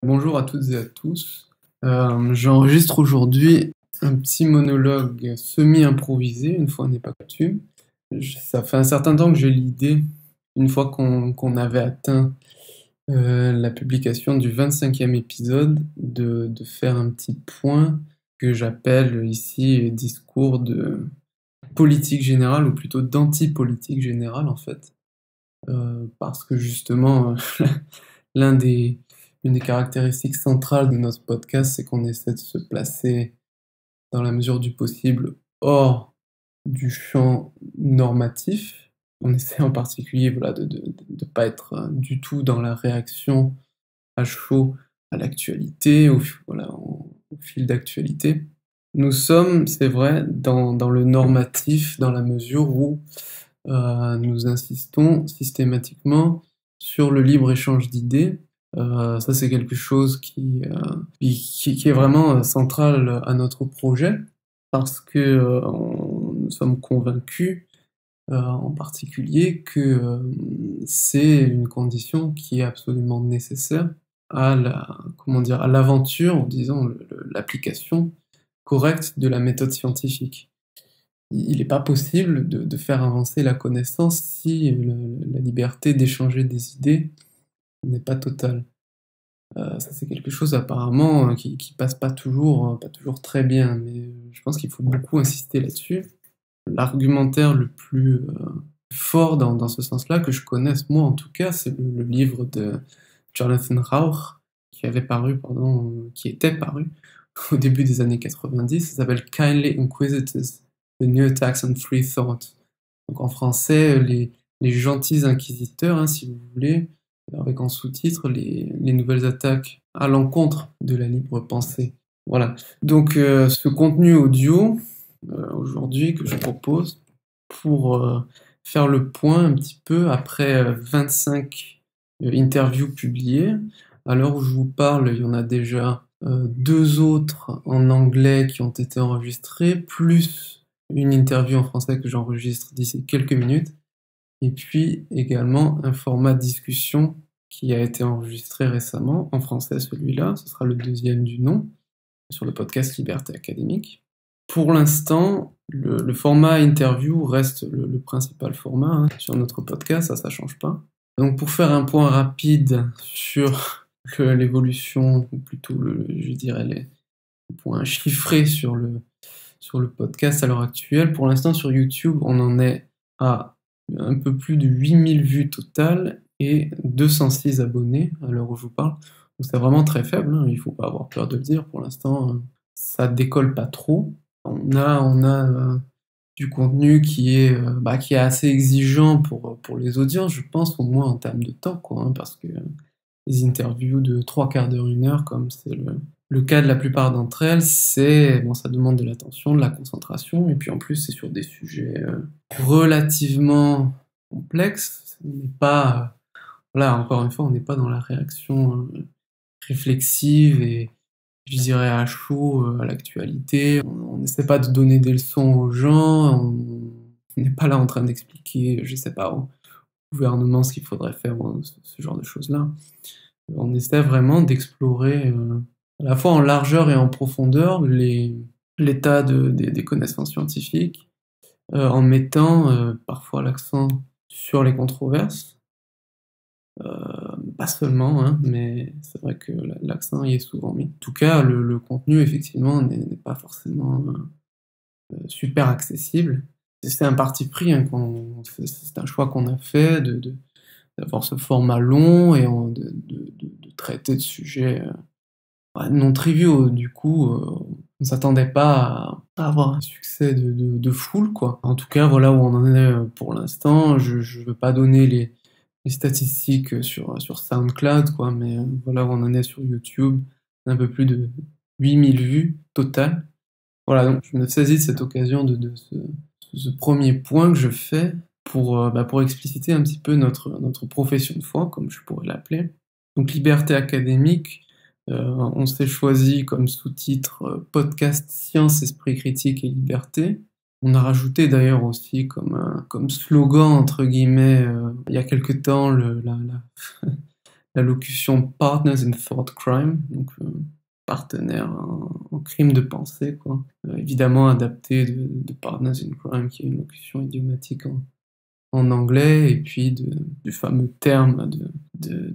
Bonjour à toutes et à tous. J'enregistre aujourd'hui un petit monologue semi-improvisé, une fois n'est pas coutume. Ça fait un certain temps que j'ai l'idée, une fois qu'on avait atteint la publication du 25e épisode, de faire un petit point que j'appelle ici discours de politique générale, ou plutôt d'anti-politique générale en fait. Parce que justement, l'un des, une des caractéristiques centrales de notre podcast, c'est qu'on essaie de se placer dans la mesure du possible hors du champ normatif. On essaie en particulier de pas être du tout dans la réaction à chaud à l'actualité, au fil d'actualité. Nous sommes, c'est vrai, dans le normatif, dans la mesure où nous insistons systématiquement sur le libre-échange d'idées. Ça, c'est quelque chose qui est vraiment central à notre projet, parce que nous sommes convaincus, en particulier, que c'est une condition qui est absolument nécessaire à à l'aventure, disons, l'application correcte de la méthode scientifique. Il n'est pas possible de faire avancer la connaissance si la liberté d'échanger des idées n'est pas totale. Ça, c'est quelque chose apparemment qui passe pas toujours très bien, mais je pense qu'il faut beaucoup insister là-dessus. L'argumentaire le plus fort dans ce sens-là, que je connaisse moi en tout cas, c'est le livre de Jonathan Rauch, qui était paru au début des années 90. Ça s'appelle Kindly Inquisitors, The New Attacks on Free Thought. Donc en français, les gentils inquisiteurs, hein, si vous voulez, avec en sous-titre les nouvelles attaques à l'encontre de la libre pensée. Voilà. Donc ce contenu audio, aujourd'hui, que je propose pour faire le point un petit peu après 25 interviews publiées. À l'heure où je vous parle, il y en a déjà 2 autres en anglais qui ont été enregistrées, plus une interview en français que j'enregistre d'ici quelques minutes, et puis également un format discussion qui a été enregistré récemment, en français celui-là, ce sera le deuxième du nom, sur le podcast Liberté Académique. Pour l'instant, le format interview reste le principal format hein, sur notre podcast, ça change pas. Donc pour faire un point rapide sur l'évolution, ou plutôt je dirais les points chiffrés sur le podcast à l'heure actuelle, pour l'instant sur YouTube, on en est à un peu plus de 8000 vues totales et 206 abonnés à l'heure où je vous parle. Donc c'est vraiment très faible, hein, il faut pas avoir peur de le dire, pour l'instant ça décolle pas trop. On a du contenu qui est assez exigeant pour les audiences, je pense, au moins en termes de temps, quoi, hein, parce que les interviews de 3/4 d'heure, 1 heure, comme c'est le cas de la plupart d'entre elles, ça demande de l'attention, de la concentration, et puis en plus c'est sur des sujets relativement complexes. On n'est pas, voilà, encore une fois, on n'est pas dans la réaction réflexive et je dirais à chaud à l'actualité. On n'essaie pas de donner des leçons aux gens, on n'est pas là en train d'expliquer, je sais pas, au gouvernement ce qu'il faudrait faire, ce genre de choses-là. On essaie vraiment d'explorer à la fois en largeur et en profondeur l'état des connaissances scientifiques, en mettant parfois l'accent sur les controverses. Pas seulement, hein, mais c'est vrai que l'accent y est souvent mis. En tout cas, le contenu, effectivement, n'est pas forcément super accessible. C'est un parti pris, hein, c'est un choix qu'on a fait d'avoir ce format long et de traiter de sujets non triviaux. Du coup, on s'attendait pas à avoir un succès de foule, quoi. En tout cas, voilà où on en est pour l'instant. Je veux pas donner les statistiques sur SoundCloud, quoi, mais voilà où on en est sur YouTube. Un peu plus de 8000 vues totales. Voilà, donc je me saisis de cette occasion de ce premier point que je fais pour expliciter un petit peu notre profession de foi, comme je pourrais l'appeler. Donc Liberté Académique, on s'est choisi comme sous-titre podcast Science, Esprit Critique et Liberté. On a rajouté d'ailleurs aussi comme slogan, entre guillemets, il y a quelque temps, la locution partners in thought crime, donc partenaires en crime de pensée, quoi. Évidemment adapté de partners in crime, qui est une locution idiomatique en anglais, et puis du fameux terme de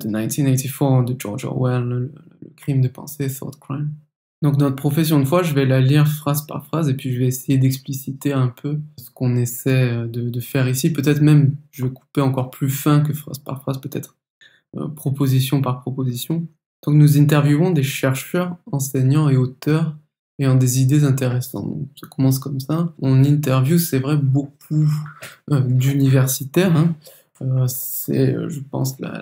1984 de George Orwell, le crime de pensée, thought crime. Donc notre profession de foi, je vais la lire phrase par phrase, et puis je vais essayer d'expliciter un peu ce qu'on essaie de faire ici. Peut-être même, je vais couper encore plus fin que phrase par phrase, peut-être proposition par proposition. Donc nous interviewons des chercheurs, enseignants et auteurs ayant des idées intéressantes. Donc, ça commence comme ça. On interviewe, c'est vrai, beaucoup d'universitaires. Hein. C'est, je pense, la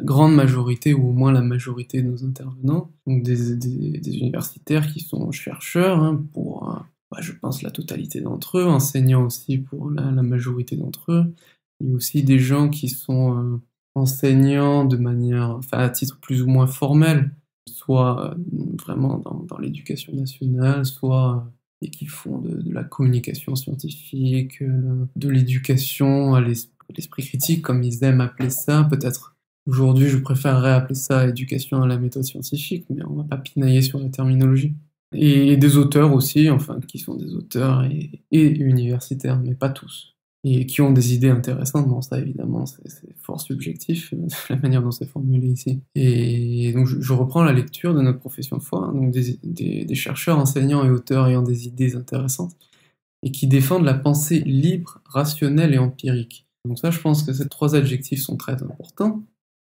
grande majorité, ou au moins la majorité de nos intervenants. Donc des universitaires qui sont chercheurs, hein, pour, je pense, la totalité d'entre eux, enseignants aussi pour la majorité d'entre eux. Il y a aussi des gens qui sont enseignants de manière, enfin, à titre plus ou moins formel, soit vraiment dans l'éducation nationale, soit et qui font de la communication scientifique, de l'éducation à l'esprit critique, comme ils aiment appeler ça. Peut-être aujourd'hui, je préférerais appeler ça éducation à la méthode scientifique, mais on va pas pinailler sur la terminologie. Et des auteurs aussi, enfin, qui sont des auteurs et universitaires, mais pas tous. Et qui ont des idées intéressantes. Bon, ça, évidemment, c'est fort subjectif, la manière dont c'est formulé ici. Et donc, je reprends la lecture de notre profession de foi, hein, donc des chercheurs, enseignants et auteurs ayant des idées intéressantes, et qui défendent la pensée libre, rationnelle et empirique. Donc ça, je pense que ces trois adjectifs sont très importants.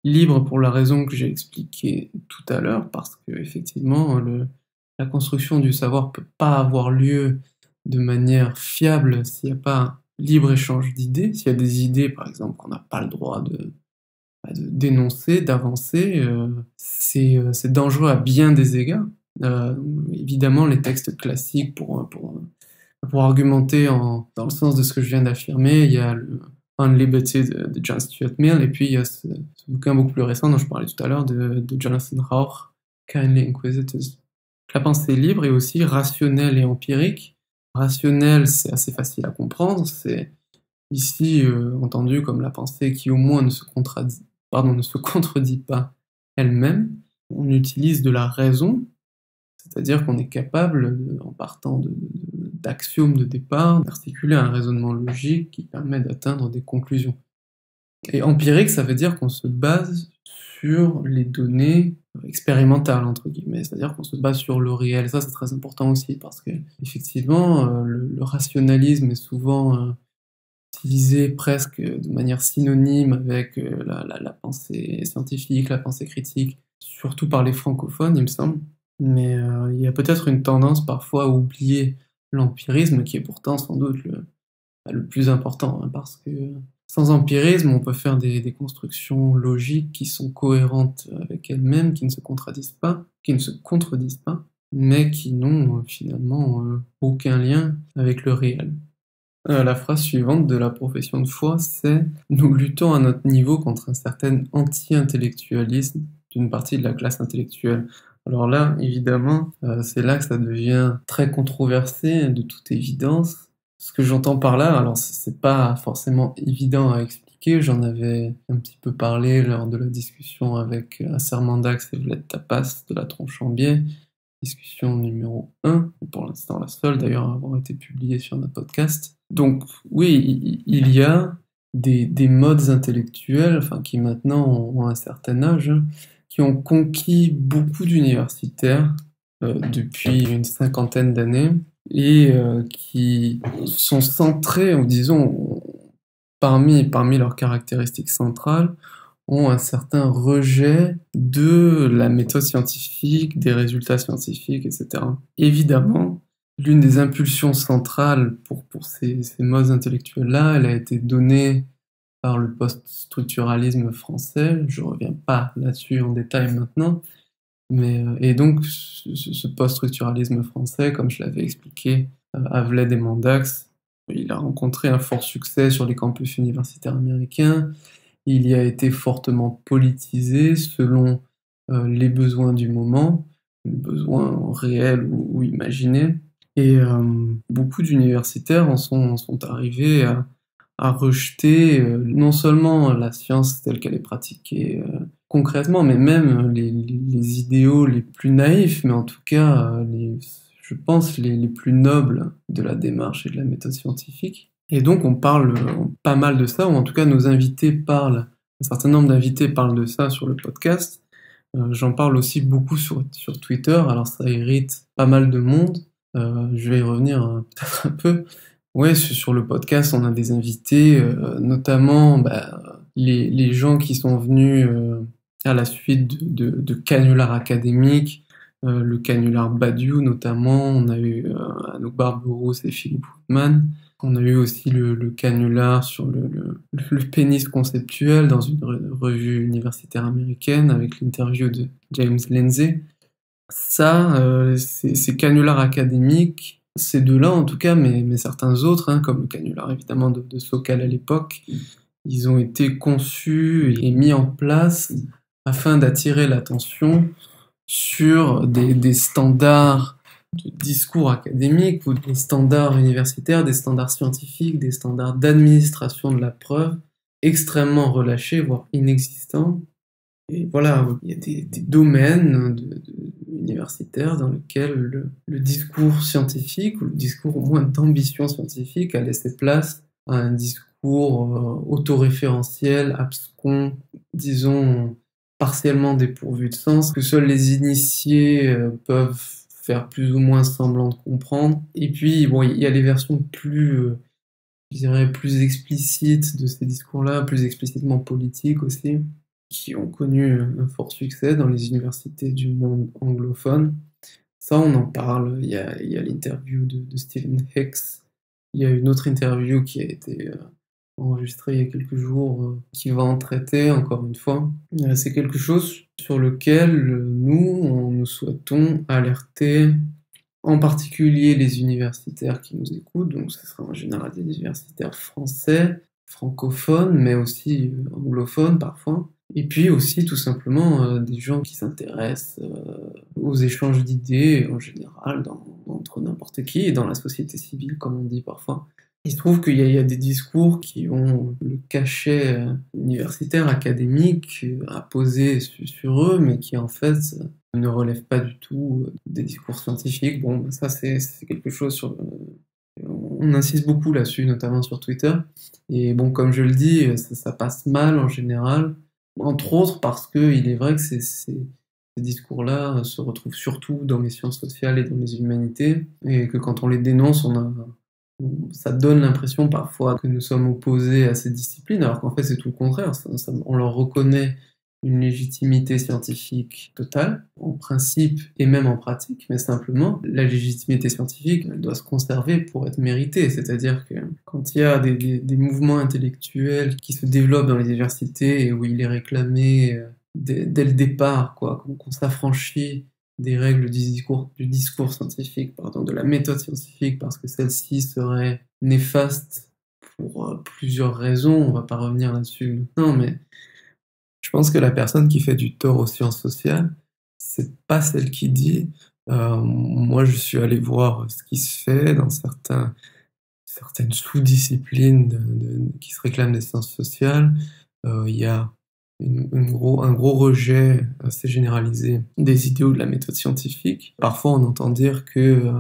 Libre pour la raison que j'ai expliquée tout à l'heure, parce que effectivement, la construction du savoir peut pas avoir lieu de manière fiable s'il n'y a pas libre-échange d'idées. S'il y a des idées, par exemple, qu'on n'a pas le droit de dénoncer, d'avancer, c'est dangereux à bien des égards. Évidemment, les textes classiques pour argumenter dans le sens de ce que je viens d'affirmer, il y a le On Liberty de John Stuart Mill, et puis il y a ce bouquin beaucoup plus récent dont je parlais tout à l'heure de Jonathan Rauch, Kindly Inquisitors. La pensée libre est aussi rationnelle et empirique. Rationnel, c'est assez facile à comprendre, c'est ici entendu comme la pensée qui au moins ne se contredit pas elle-même. On utilise de la raison, c'est-à-dire qu'on est capable, en partant d'axiomes de départ, d'articuler un raisonnement logique qui permet d'atteindre des conclusions. Et empirique, ça veut dire qu'on se base sur les données expérimentales, entre guillemets, c'est-à-dire qu'on se base sur le réel. Ça, c'est très important aussi, parce que, effectivement, le rationalisme est souvent utilisé presque de manière synonyme avec la pensée scientifique, la pensée critique, surtout par les francophones, il me semble. Mais il y a peut-être une tendance parfois à oublier l'empirisme, qui est pourtant sans doute le plus important, hein, parce que sans empirisme, on peut faire des constructions logiques qui sont cohérentes avec elles-mêmes, qui ne se contredisent pas, mais qui n'ont finalement aucun lien avec le réel. La phrase suivante de la profession de foi, c'est « Nous luttons à notre niveau contre un certain anti-intellectualisme d'une partie de la classe intellectuelle ». Alors là, évidemment, c'est là que ça devient très controversé, de toute évidence. Ce que j'entends par là, alors c'est pas forcément évident à expliquer, j'en avais un petit peu parlé lors de la discussion avec Assermandax et Vled Tapas de la Tronche en Biais, discussion numéro 1, pour l'instant la seule d'ailleurs à avoir été publiée sur notre podcast. Donc oui, il y a des modes intellectuels, enfin qui maintenant ont un certain âge, hein, qui ont conquis beaucoup d'universitaires depuis une cinquantaine d'années, et qui sont centrés, ou disons, parmi leurs caractéristiques centrales, ont un certain rejet de la méthode scientifique, des résultats scientifiques, etc. Évidemment, l'une des impulsions centrales pour ces modes intellectuels-là, elle a été donnée par le post-structuralisme français. Je reviens pas là-dessus en détail maintenant, mais et donc ce post-structuralisme français, comme je l'avais expliqué à Vled et Mandax, il a rencontré un fort succès sur les campus universitaires américains. Il y a été fortement politisé selon les besoins du moment, les besoins réels ou imaginés. Et beaucoup d'universitaires en sont arrivés à rejeter non seulement la science telle qu'elle est pratiquée concrètement, mais même les idéaux les plus naïfs, mais en tout cas, je pense les plus nobles de la démarche et de la méthode scientifique. Et donc on parle pas mal de ça, ou en tout cas nos invités parlent, un certain nombre d'invités parlent de ça sur le podcast. J'en parle aussi beaucoup sur Twitter, alors ça irrite pas mal de monde. Je vais y revenir peut-être un peu. Ouais, sur le podcast, on a des invités, notamment les gens qui sont venus à la suite de canulars académiques, le canular Badiou notamment, on a eu Anouk Barberousse et Philippe Woodman. On a eu aussi le canular sur le pénis conceptuel dans une revue universitaire américaine avec l'interview de James Lindsay. Ça, ces canulars académiques, ces deux-là en tout cas, mais certains autres, hein, comme le canular évidemment de Sokal à l'époque, ils ont été conçus et mis en place afin d'attirer l'attention sur des standards de discours académiques ou des standards universitaires, des standards scientifiques, des standards d'administration de la preuve extrêmement relâchés, voire inexistants. Et voilà, il y a des domaines universitaires dans lesquels le discours scientifique, ou le discours au moins d'ambition scientifique, a laissé place à un discours autoréférentiel, abscon, disons partiellement dépourvu de sens, que seuls les initiés peuvent faire plus ou moins semblant de comprendre. Et puis, bon, il y a les versions plus, je dirais, plus explicites de ces discours-là, plus explicitement politiques aussi, qui ont connu un fort succès dans les universités du monde anglophone. Ça, on en parle. Il y a l'interview de Stephen Hicks. Il y a une autre interview qui a été enregistrée il y a quelques jours, qui va en traiter, encore une fois. C'est quelque chose sur lequel nous souhaitons alerter, en particulier les universitaires qui nous écoutent, donc ce sera en général des universitaires français, francophones, mais aussi anglophones parfois. Et puis aussi tout simplement des gens qui s'intéressent aux échanges d'idées en général entre n'importe qui et dans la société civile comme on dit parfois. Il se trouve qu'il y a des discours qui ont le cachet universitaire, académique à poser sur eux, mais qui en fait ne relèvent pas du tout des discours scientifiques. Bon, ça c'est quelque chose sur... On insiste beaucoup là-dessus, notamment sur Twitter. Et bon, comme je le dis, ça passe mal en général. Entre autres parce qu'il est vrai que ces discours-là se retrouvent surtout dans les sciences sociales et dans les humanités, et que quand on les dénonce, ça donne l'impression parfois que nous sommes opposés à ces disciplines, alors qu'en fait c'est tout le contraire. On leur reconnaît une légitimité scientifique totale, en principe et même en pratique, mais simplement, la légitimité scientifique, elle doit se conserver pour être méritée. C'est-à-dire que quand il y a des mouvements intellectuels qui se développent dans les universités et où il est réclamé dès le départ, qu'on s'affranchit des règles du discours scientifique, pardon, de la méthode scientifique, parce que celle-ci serait néfaste pour plusieurs raisons, on va pas revenir là-dessus maintenant, mais je pense que la personne qui fait du tort aux sciences sociales, c'est pas celle qui dit moi je suis allé voir ce qui se fait dans certaines sous-disciplines qui se réclament des sciences sociales. Il y a un gros rejet assez généralisé des idéaux de la méthode scientifique. Parfois on entend dire que,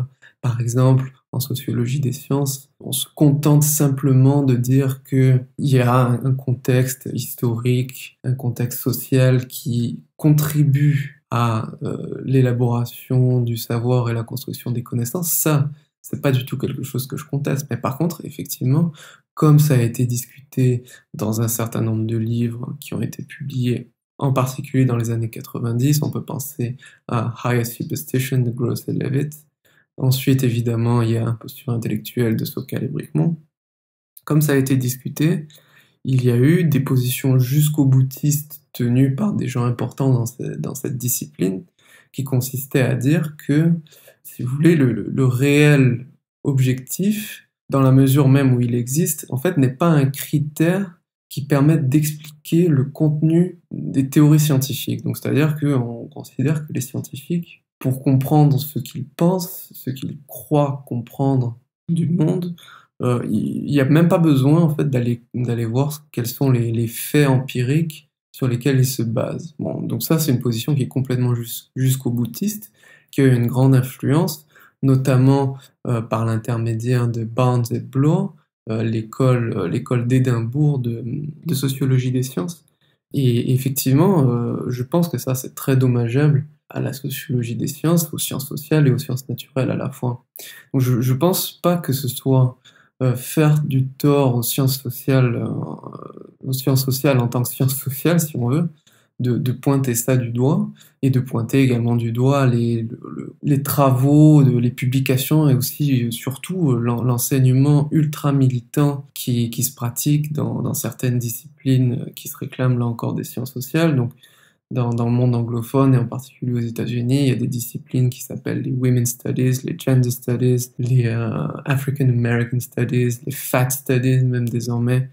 par exemple, en sociologie des sciences, on se contente simplement de dire qu'il y a un contexte historique, un contexte social qui contribue à l'élaboration du savoir et la construction des connaissances. Ça, c'est pas du tout quelque chose que je conteste. Mais par contre, effectivement, comme ça a été discuté dans un certain nombre de livres qui ont été publiés, en particulier dans les années 90, on peut penser à Highest Superstition de Gross et Levitt. Ensuite, évidemment, il y a Imposture intellectuelle de Sokal et Bricmont. Comme ça a été discuté, il y a eu des positions jusqu'au boutistes tenues par des gens importants dans cette discipline, qui consistaient à dire que, si vous voulez, le réel objectif, dans la mesure même où il existe, en fait, n'est pas un critère qui permette d'expliquer le contenu des théories scientifiques. Donc, c'est-à-dire qu'on considère que les scientifiques, pour comprendre ce qu'ils pensent, ce qu'ils croient comprendre du monde, il n'y a même pas besoin en fait d'aller voir quels sont les faits empiriques sur lesquels il se base. Bon, donc ça, c'est une position qui est complètement jusqu'au boutiste, qui a eu une grande influence, notamment par l'intermédiaire de Barnes et Bloor, l'école d'Édimbourg de sociologie des sciences. Et effectivement, je pense que ça, c'est très dommageable à la sociologie des sciences, aux sciences sociales et aux sciences naturelles à la fois. Donc je pense pas que ce soit faire du tort aux sciences sociales en tant que sciences sociales, si on veut, de pointer ça du doigt, et de pointer également du doigt les travaux, les publications, et aussi, surtout, l'enseignement ultra militant qui se pratique dans certaines disciplines qui se réclament là encore des sciences sociales. Donc, dans le monde anglophone et en particulier aux États-Unis, il y a des disciplines qui s'appellent les Women's Studies, les Gender Studies, les African American Studies, les Fat Studies même désormais,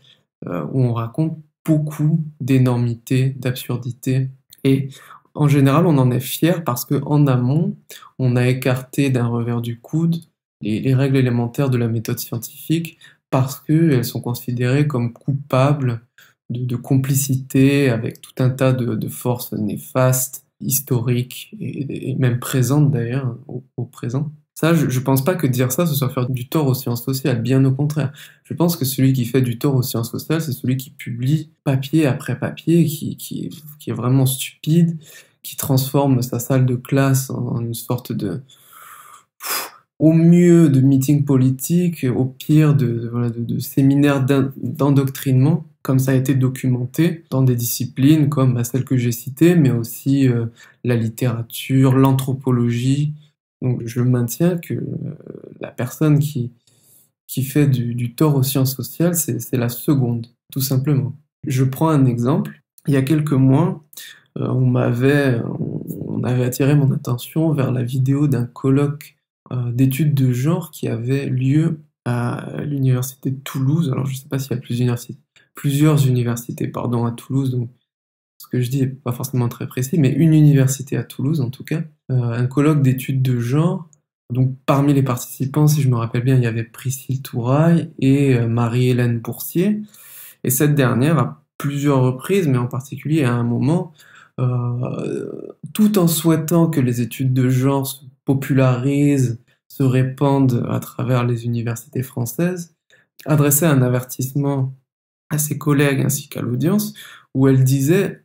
où on raconte beaucoup d'énormités, d'absurdités. Et en général, on en est fier parce qu'en amont, on a écarté d'un revers du coude les règles élémentaires de la méthode scientifique parce qu'elles sont considérées comme coupables de complicité avec tout un tas de forces néfastes, historiques et même présentes d'ailleurs au présent. Ça, je pense pas que dire ça, ce soit faire du tort aux sciences sociales, bien au contraire. Je pense que celui qui fait du tort aux sciences sociales, c'est celui qui publie papier après papier, qui est vraiment stupide, qui transforme sa salle de classe en une sorte au mieux de meeting politique, au pire de séminaire d'endoctrinement, comme ça a été documenté dans des disciplines comme celles que j'ai citées, mais aussi la littérature, l'anthropologie. Donc je maintiens que la personne qui fait du tort aux sciences sociales, c'est la seconde, tout simplement. Je prends un exemple. Il y a quelques mois, on avait attiré mon attention vers la vidéo d'un colloque d'études de genre qui avait lieu à l'université de Toulouse. Alors je ne sais pas s'il y a plusieurs universités à Toulouse, donc ce que je dis n'est pas forcément très précis, mais une université à Toulouse en tout cas, un colloque d'études de genre. Donc parmi les participants, si je me rappelle bien, il y avait Priscille Touraille et Marie-Hélène Boursier. Et cette dernière, à plusieurs reprises, mais en particulier à un moment, tout en souhaitant que les études de genre se popularisent, se répandent à travers les universités françaises, adressait un avertissement à ses collègues ainsi qu'à l'audience, où elle disait,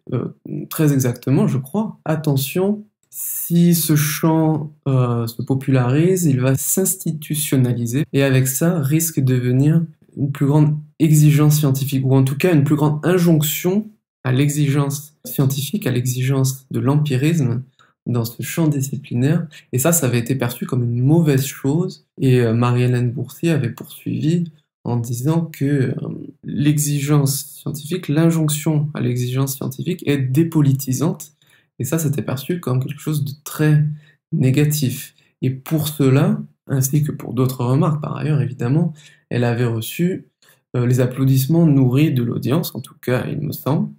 très exactement, je crois, attention, si ce champ se popularise, il va s'institutionnaliser, et avec ça risque de devenir une plus grande exigence scientifique, ou en tout cas une plus grande injonction à l'exigence scientifique, à l'exigence de l'empirisme dans ce champ disciplinaire, et ça avait été perçu comme une mauvaise chose, et Marie-Hélène Boursier avait poursuivi en disant que l'exigence scientifique, l'injonction à l'exigence scientifique est dépolitisante, et ça c'était perçu comme quelque chose de très négatif. Et pour cela, ainsi que pour d'autres remarques par ailleurs évidemment, elle avait reçu les applaudissements nourris de l'audience, en tout cas il me semble,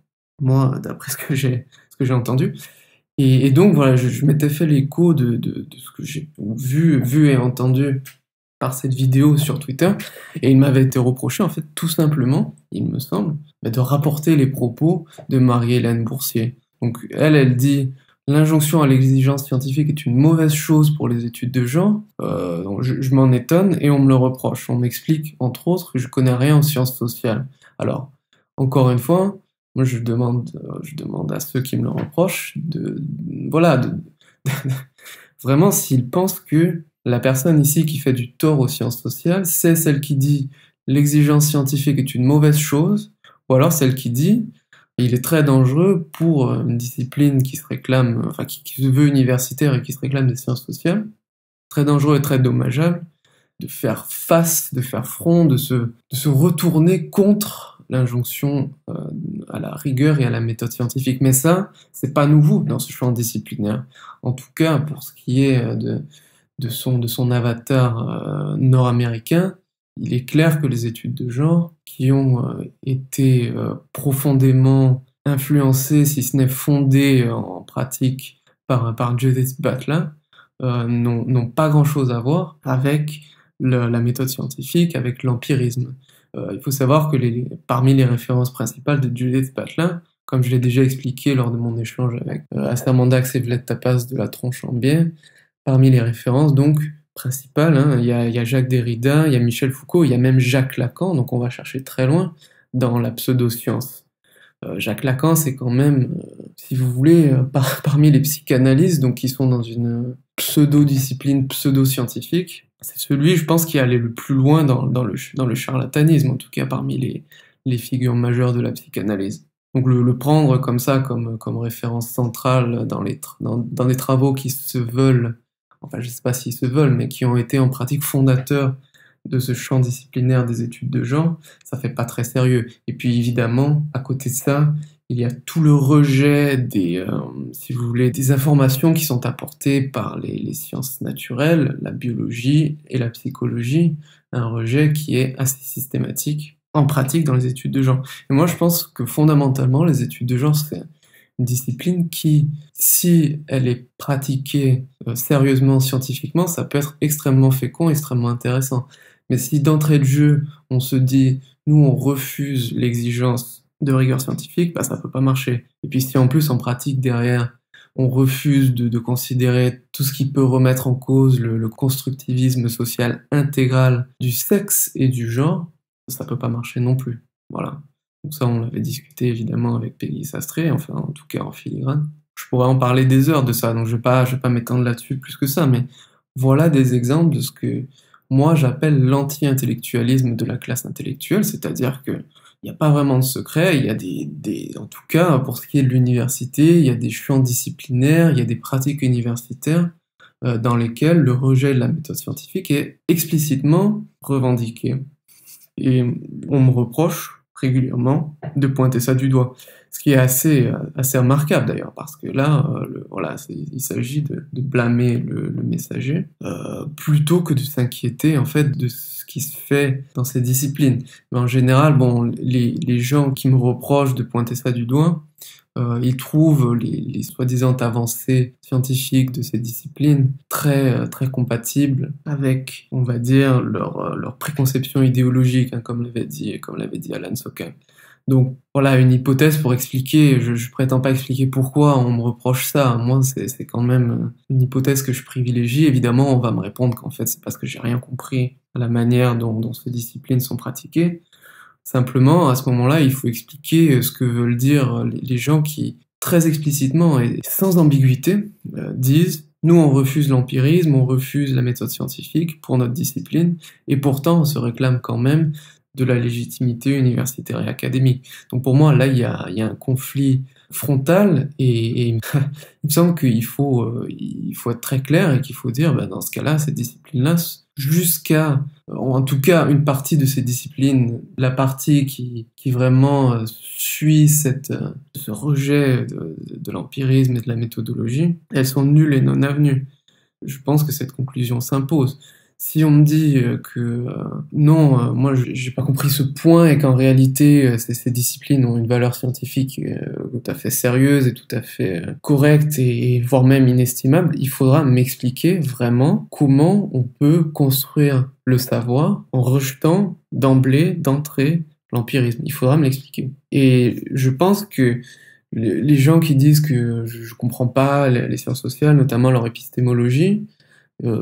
moi d'après ce que j'ai entendu. Et donc voilà, je m'étais fait l'écho de ce que j'ai vu et entendu par cette vidéo sur Twitter, et il m'avait été reproché, en fait, tout simplement, il me semble, de rapporter les propos de Marie-Hélène Boursier. Donc, elle dit « L'injonction à l'exigence scientifique est une mauvaise chose pour les études de genre. » Donc je m'en étonne, et on me le reproche. On m'explique, entre autres, que je connais rien en sciences sociales. Alors, encore une fois, moi je demande à ceux qui me le reprochent vraiment s'ils pensent que la personne ici qui fait du tort aux sciences sociales, c'est celle qui dit l'exigence scientifique est une mauvaise chose, ou alors celle qui dit il est très dangereux pour une discipline qui se réclame, enfin qui se veut universitaire et qui se réclame des sciences sociales, très dangereux et très dommageable de faire face, de faire front, de se retourner contre l'injonction à la rigueur et à la méthode scientifique. Mais ça, c'est pas nouveau dans ce champ disciplinaire. En tout cas, pour ce qui est de son avatar nord-américain, il est clair que les études de genre, qui ont été profondément influencées, si ce n'est fondées en pratique par Judith Butler, n'ont pas grand-chose à voir avec la méthode scientifique, avec l'empirisme. Il faut savoir que parmi les références principales de Judith Butler, comme je l'ai déjà expliqué lors de mon échange avec Assamanda Xhevlet-Tapas de la Tronche-en-Biais, parmi les références donc principales, hein, il y a Jacques Derrida, il y a Michel Foucault, il y a même Jacques Lacan, donc on va chercher très loin dans la pseudo-science. Jacques Lacan, c'est quand même, si vous voulez, parmi les psychanalystes donc, qui sont dans une pseudo-discipline pseudo-scientifique, c'est celui, je pense, qui est allé le plus loin dans le charlatanisme, en tout cas parmi les figures majeures de la psychanalyse. Donc le prendre comme ça, comme référence centrale dans des travaux qui se veulent, enfin je sais pas s'ils se veulent, mais qui ont été en pratique fondateurs de ce champ disciplinaire des études de genre, ça fait pas très sérieux. Et puis évidemment, à côté de ça, il y a tout le rejet si vous voulez, des informations qui sont apportées par les sciences naturelles, la biologie et la psychologie, un rejet qui est assez systématique en pratique dans les études de genre. Et moi, je pense que fondamentalement, les études de genre, c'est une discipline qui, si elle est pratiquée sérieusement, scientifiquement, ça peut être extrêmement fécond, extrêmement intéressant. Mais si d'entrée de jeu, on se dit, nous, on refuse l'exigence de rigueur scientifique, bah, ça peut pas marcher. Et puis si en plus, en pratique, derrière, on refuse de considérer tout ce qui peut remettre en cause le constructivisme social intégral du sexe et du genre, ça peut pas marcher non plus. Voilà. Donc ça, on l'avait discuté évidemment avec Peggy Sastré, enfin en tout cas en filigrane. Je pourrais en parler des heures de ça, donc je vais pas m'étendre là-dessus plus que ça, mais voilà des exemples de ce que moi j'appelle l'anti-intellectualisme de la classe intellectuelle, c'est-à-dire que il n'y a pas vraiment de secret, il y a en tout cas pour ce qui est de l'université, il y a des champs disciplinaires, il y a des pratiques universitaires dans lesquelles le rejet de la méthode scientifique est explicitement revendiqué. Et on me reproche régulièrement de pointer ça du doigt. Ce qui est assez remarquable d'ailleurs, parce que là, voilà, il s'agit de blâmer le messager, plutôt que de s'inquiéter en fait de ce qui se fait dans ces disciplines. Mais en général, bon, les gens qui me reprochent de pointer ça du doigt, ils trouvent les soi-disant avancées scientifiques de ces disciplines très compatibles avec, on va dire, leur préconception idéologique, hein, comme l'avait dit Alan Sokal. Donc voilà une hypothèse pour expliquer, je prétends pas expliquer pourquoi on me reproche ça, moi c'est quand même une hypothèse que je privilégie, évidemment on va me répondre qu'en fait c'est parce que j'ai rien compris à la manière dont ces disciplines sont pratiquées. Simplement, à ce moment-là, il faut expliquer ce que veulent dire les gens qui, très explicitement et sans ambiguïté, disent « Nous, on refuse l'empirisme, on refuse la méthode scientifique pour notre discipline, et pourtant, on se réclame quand même de la légitimité universitaire et académique. » Donc pour moi, là, il y a un conflit frontal, et il me semble qu'il faut être très clair, et qu'il faut dire, dans ce cas-là, cette discipline-là, jusqu'à, en tout cas, une partie de ces disciplines, la partie qui vraiment suit ce rejet de l'empirisme et de la méthodologie, elles sont nulles et non avenues. Je pense que cette conclusion s'impose. Si on me dit que non, moi j'ai pas compris ce point et qu'en réalité ces disciplines ont une valeur scientifique tout à fait sérieuse et tout à fait correcte et voire même inestimable, il faudra m'expliquer vraiment comment on peut construire le savoir en rejetant d'entrée, l'empirisme. Il faudra me l'expliquer. Et je pense que les gens qui disent que je comprends pas les sciences sociales, notamment leur épistémologie,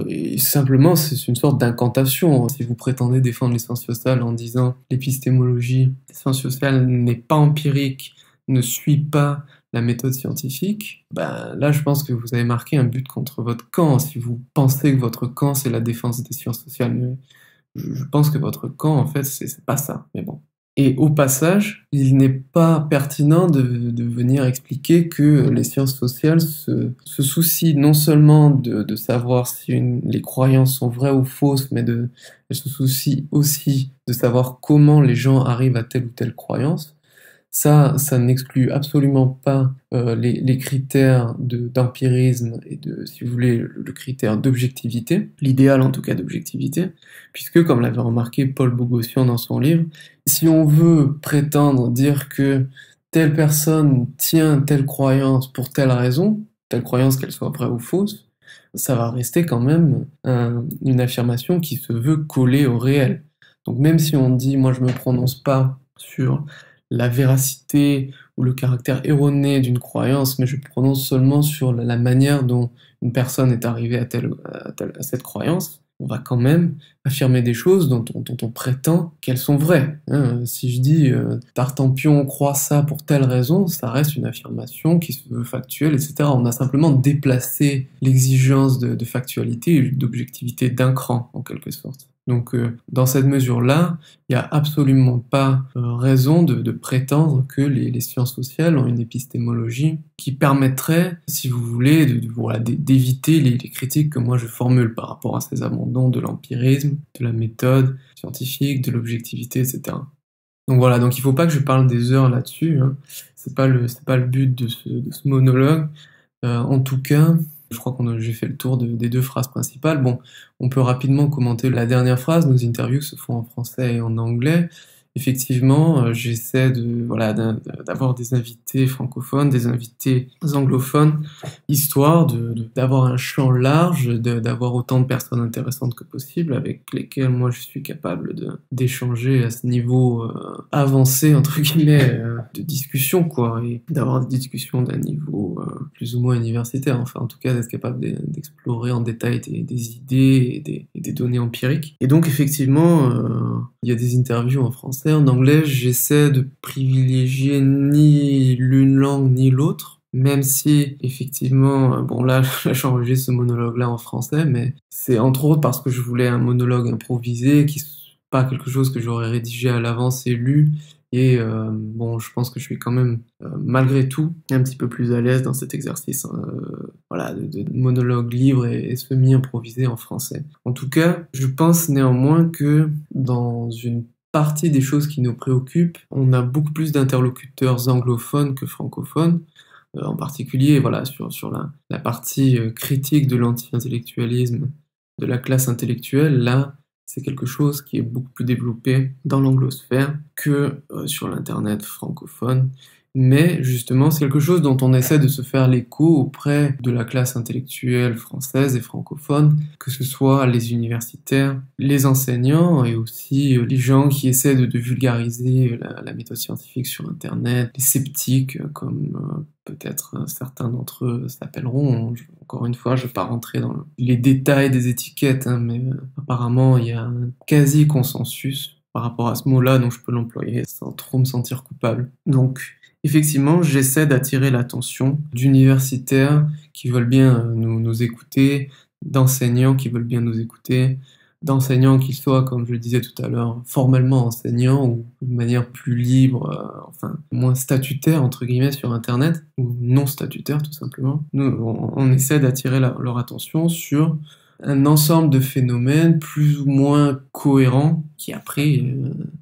et simplement, c'est une sorte d'incantation. Si vous prétendez défendre les sciences sociales en disant l'épistémologie des sciences sociales n'est pas empirique, ne suit pas la méthode scientifique, là je pense que vous avez marqué un but contre votre camp. Si vous pensez que votre camp c'est la défense des sciences sociales, mais je pense que votre camp en fait c'est pas ça. Mais bon. Et au passage, il n'est pas pertinent de venir expliquer que les sciences sociales se soucient non seulement de savoir si les croyances sont vraies ou fausses, mais elles se soucient aussi de savoir comment les gens arrivent à telle ou telle croyance. Ça n'exclut absolument pas les critères d'empirisme et si vous voulez, le critère d'objectivité, l'idéal en tout cas d'objectivité, puisque, comme l'avait remarqué Paul Bogossian dans son livre, si on veut prétendre dire que telle personne tient telle croyance pour telle raison, telle croyance qu'elle soit vraie ou fausse, ça va rester quand même une affirmation qui se veut coller au réel. Donc même si on dit, moi je me prononce pas sur la véracité ou le caractère erroné d'une croyance, mais je prononce seulement sur la manière dont une personne est arrivée à cette croyance, on va quand même affirmer des choses dont on prétend qu'elles sont vraies. Hein. Si je dis Tartampion croit ça pour telle raison, ça reste une affirmation qui se veut factuelle, etc. On a simplement déplacé l'exigence de factualité et d'objectivité d'un cran, en quelque sorte. Donc dans cette mesure-là, il n'y a absolument pas raison de prétendre que les sciences sociales ont une épistémologie qui permettrait, si vous voulez, d'éviter les critiques que moi je formule par rapport à ces abandons de l'empirisme, de la méthode scientifique, de l'objectivité, etc. Donc voilà, donc il faut pas que je parle des heures là-dessus, hein. C'est pas le but de ce monologue. En tout cas, je crois que j'ai fait le tour des deux phrases principales. Bon, on peut rapidement commenter la dernière phrase. Nos interviews se font en français et en anglais. Effectivement, j'essaie d'avoir des invités francophones, des invités anglophones, histoire d'avoir un champ large, d'avoir autant de personnes intéressantes que possible, avec lesquelles moi je suis capable d'échanger à ce niveau avancé, entre guillemets, de discussion, quoi, et d'avoir des discussions d'un niveau plus ou moins universitaire, enfin en tout cas d'être capable d'explorer en détail des idées et des données empiriques. Et donc effectivement, il y a des interviews en français. En anglais, j'essaie de privilégier ni l'une langue ni l'autre, même si, effectivement, bon là j'enregistre ce monologue-là en français, mais c'est entre autres parce que je voulais un monologue improvisé, qui pas quelque chose que j'aurais rédigé à l'avance et lu, et bon, je pense que je suis quand même, malgré tout, un petit peu plus à l'aise dans cet exercice de monologue libre et semi-improvisé en français. En tout cas, je pense néanmoins que dans une partie des choses qui nous préoccupent, on a beaucoup plus d'interlocuteurs anglophones que francophones, en particulier sur la partie critique de l'anti-intellectualisme de la classe intellectuelle. Là, c'est quelque chose qui est beaucoup plus développé dans l'anglosphère que sur l'internet francophone. Mais justement, c'est quelque chose dont on essaie de se faire l'écho auprès de la classe intellectuelle française et francophone, que ce soit les universitaires, les enseignants et aussi les gens qui essaient de vulgariser la méthode scientifique sur Internet, les sceptiques, comme peut-être certains d'entre eux s'appelleront. Encore une fois, je ne vais pas rentrer dans les détails des étiquettes, hein, mais apparemment, il y a un quasi-consensus par rapport à ce mot-là, donc je peux l'employer sans trop me sentir coupable. Donc, effectivement, j'essaie d'attirer l'attention d'universitaires qui veulent bien nous écouter, d'enseignants qui veulent bien nous écouter, d'enseignants qui soient, comme je le disais tout à l'heure, formellement enseignants ou de manière plus libre, moins statutaire, entre guillemets, sur Internet, ou non statutaire, tout simplement. Nous, on essaie d'attirer leur attention sur un ensemble de phénomènes plus ou moins cohérents qui a pris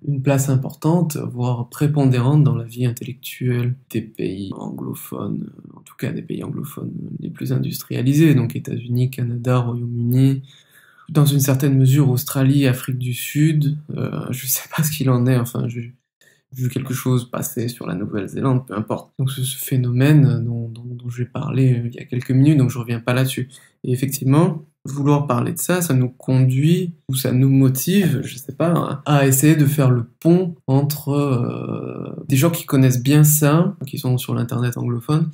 une place importante, voire prépondérante dans la vie intellectuelle des pays anglophones, en tout cas des pays anglophones les plus industrialisés, donc États-Unis, Canada, Royaume-Uni, dans une certaine mesure Australie, Afrique du Sud, je sais pas ce qu'il en est, enfin j'ai vu quelque chose passer sur la Nouvelle-Zélande, peu importe. Donc ce phénomène dont j'ai parlé il y a quelques minutes, donc je reviens pas là-dessus. Et effectivement, vouloir parler de ça, ça nous conduit, ou ça nous motive, je sais pas, à essayer de faire le pont entre des gens qui connaissent bien ça, qui sont sur l'internet anglophone,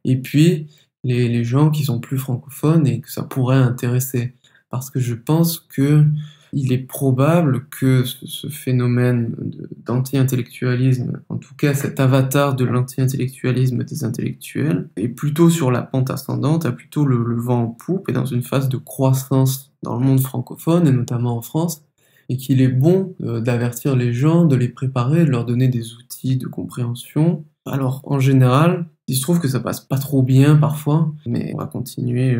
et puis les gens qui sont plus francophones et que ça pourrait intéresser. Parce que je pense que il est probable que ce phénomène d'anti-intellectualisme, en tout cas cet avatar de l'anti-intellectualisme des intellectuels, est plutôt sur la pente ascendante, a plutôt le vent en poupe, et dans une phase de croissance dans le monde francophone, et notamment en France, et qu'il est bon d'avertir les gens, de les préparer, de leur donner des outils de compréhension. Alors, en général, il se trouve que ça passe pas trop bien parfois, mais on va continuer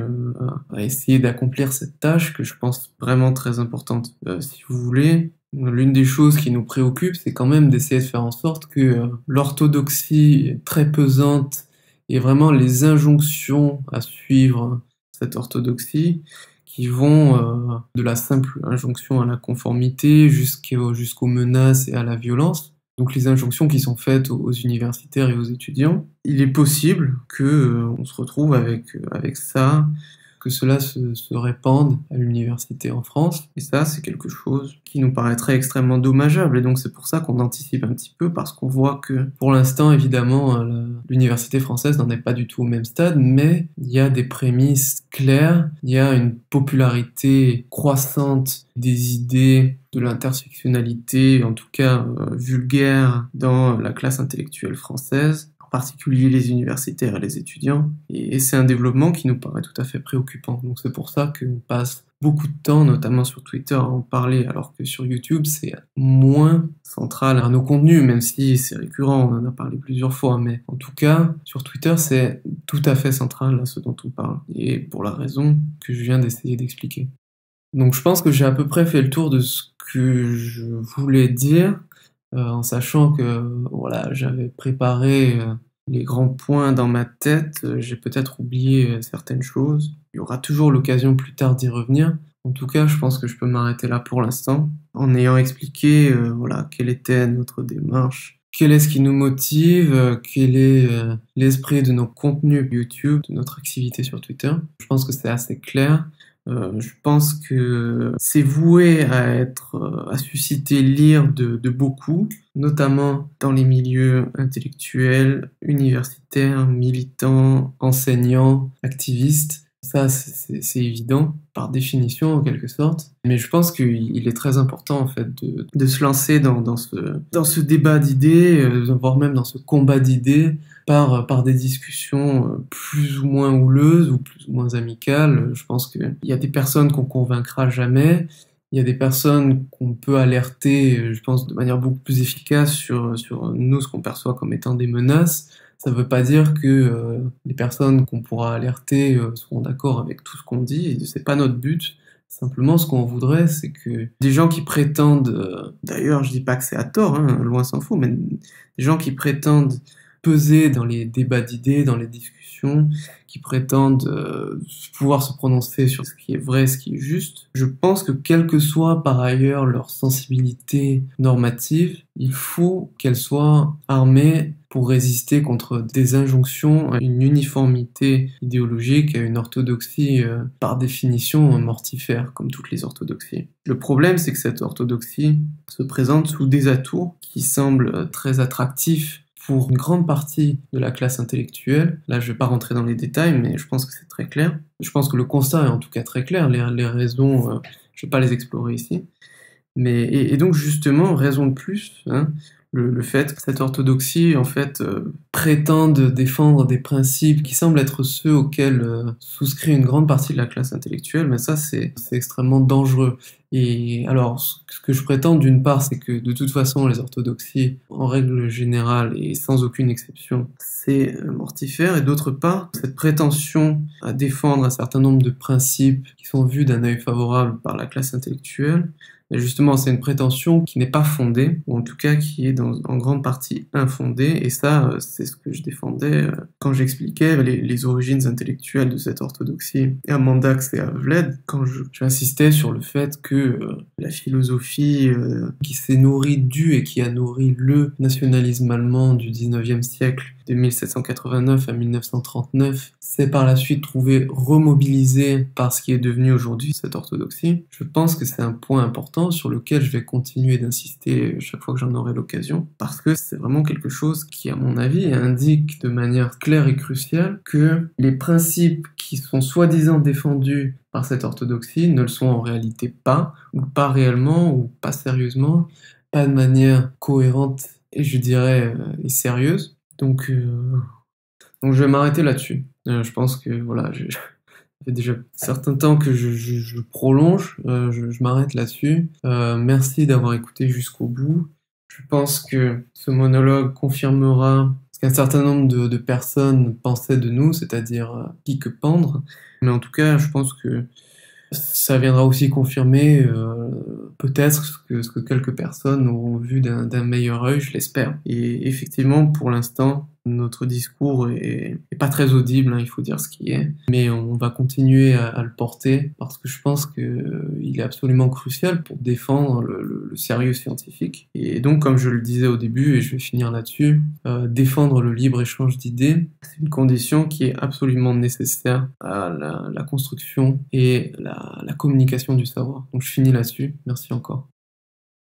à essayer d'accomplir cette tâche que je pense vraiment très importante. Si vous voulez, l'une des choses qui nous préoccupe, c'est quand même d'essayer de faire en sorte que l'orthodoxie très pesante et vraiment les injonctions à suivre cette orthodoxie, qui vont de la simple injonction à la conformité jusqu'aux menaces et à la violence, donc les injonctions qui sont faites aux universitaires et aux étudiants, il est possible que on se retrouve avec ça que cela se répande à l'université en France. Et ça, c'est quelque chose qui nous paraîtrait extrêmement dommageable. Et donc c'est pour ça qu'on anticipe un petit peu, parce qu'on voit que pour l'instant, évidemment, l'université française n'en est pas du tout au même stade, mais il y a des prémices claires, il y a une popularité croissante des idées de l'intersectionnalité, en tout cas vulgaire, dans la classe intellectuelle française, en particulier les universitaires et les étudiants. Et c'est un développement qui nous paraît tout à fait préoccupant. Donc c'est pour ça qu'on passe beaucoup de temps, notamment sur Twitter, à en parler, alors que sur YouTube, c'est moins central à nos contenus, même si c'est récurrent, on en a parlé plusieurs fois. Mais en tout cas, sur Twitter, c'est tout à fait central à ce dont on parle. Et pour la raison que je viens d'essayer d'expliquer. Donc je pense que j'ai à peu près fait le tour de ce que je voulais dire, en sachant que voilà, j'avais préparé les grands points dans ma tête, j'ai peut-être oublié certaines choses. Il y aura toujours l'occasion plus tard d'y revenir. En tout cas, je pense que je peux m'arrêter là pour l'instant, en ayant expliqué voilà, quelle était notre démarche, quel est ce qui nous motive, quel est l'esprit de nos contenus YouTube, de notre activité sur Twitter. Je pense que c'est assez clair. Je pense que c'est voué à susciter l'ire de beaucoup, notamment dans les milieux intellectuels, universitaires, militants, enseignants, activistes. Ça, c'est évident, par définition, en quelque sorte. Mais je pense qu'il est très important, en fait, de se lancer dans ce débat d'idées, voire même dans ce combat d'idées, par des discussions plus ou moins houleuses ou plus ou moins amicales. Je pense qu'il y a des personnes qu'on convaincra jamais. Il y a des personnes qu'on peut alerter, je pense, de manière beaucoup plus efficace sur nous, ce qu'on perçoit comme étant des menaces. Ça ne veut pas dire que les personnes qu'on pourra alerter seront d'accord avec tout ce qu'on dit, et c'est pas notre but. Simplement, ce qu'on voudrait, c'est que des gens qui prétendent, d'ailleurs, je dis pas que c'est à tort, hein, loin s'en faut, mais des gens qui prétendent peser dans les débats d'idées, dans les discussions, qui prétendent pouvoir se prononcer sur ce qui est vrai, ce qui est juste. Je pense que quelle que soit par ailleurs leur sensibilité normative, il faut qu'elle soit armée pour résister contre des injonctions à une uniformité idéologique, à une orthodoxie par définition mortifère, comme toutes les orthodoxies. Le problème, c'est que cette orthodoxie se présente sous des atours qui semblent très attractifs pour une grande partie de la classe intellectuelle. Là, je vais pas rentrer dans les détails, mais je pense que c'est très clair. Je pense que le constat est en tout cas très clair. Les raisons, je vais pas les explorer ici. Et donc justement, raison de plus, hein, le fait que cette orthodoxie, en fait, prétende défendre des principes qui semblent être ceux auxquels souscrit une grande partie de la classe intellectuelle, mais ça, c'est extrêmement dangereux. Et alors, ce que je prétends, d'une part, c'est que de toute façon, les orthodoxies, en règle générale et sans aucune exception, c'est mortifère. Et d'autre part, cette prétention à défendre un certain nombre de principes qui sont vus d'un œil favorable par la classe intellectuelle, et justement, c'est une prétention qui n'est pas fondée, ou en tout cas qui est en grande partie infondée, et ça, c'est ce que je défendais quand j'expliquais les origines intellectuelles de cette orthodoxie à Mandax et à Vled, quand j'insistais sur le fait que la philosophie qui s'est nourrie du et qui a nourri le nationalisme allemand du 19e siècle, de 1789 à 1939, s'est par la suite trouvé remobilisé par ce qui est devenu aujourd'hui cette orthodoxie. Je pense que c'est un point important sur lequel je vais continuer d'insister chaque fois que j'en aurai l'occasion, parce que c'est vraiment quelque chose qui, à mon avis, indique de manière claire et cruciale que les principes qui sont soi-disant défendus par cette orthodoxie ne le sont en réalité pas, ou pas réellement, ou pas sérieusement, pas de manière cohérente et je dirais et sérieuse. Donc je vais m'arrêter là-dessus. Je pense que voilà, ça fait déjà un certain temps que je prolonge, je m'arrête là-dessus. Merci d'avoir écouté jusqu'au bout. Je pense que ce monologue confirmera ce qu'un certain nombre de personnes pensaient de nous, c'est-à-dire qui que pendre. Mais en tout cas, je pense que ça viendra aussi confirmer peut-être ce que quelques personnes auront vu d'un meilleur œil, je l'espère. Et effectivement, pour l'instant, notre discours est pas très audible, hein, il faut dire ce qui est. Mais on va continuer à le porter parce que je pense qu'il est absolument crucial pour défendre le sérieux scientifique. Et donc, comme je le disais au début, et je vais finir là-dessus, défendre le libre-échange d'idées, c'est une condition qui est absolument nécessaire à la construction et la communication du savoir. Donc je finis là-dessus. Merci encore.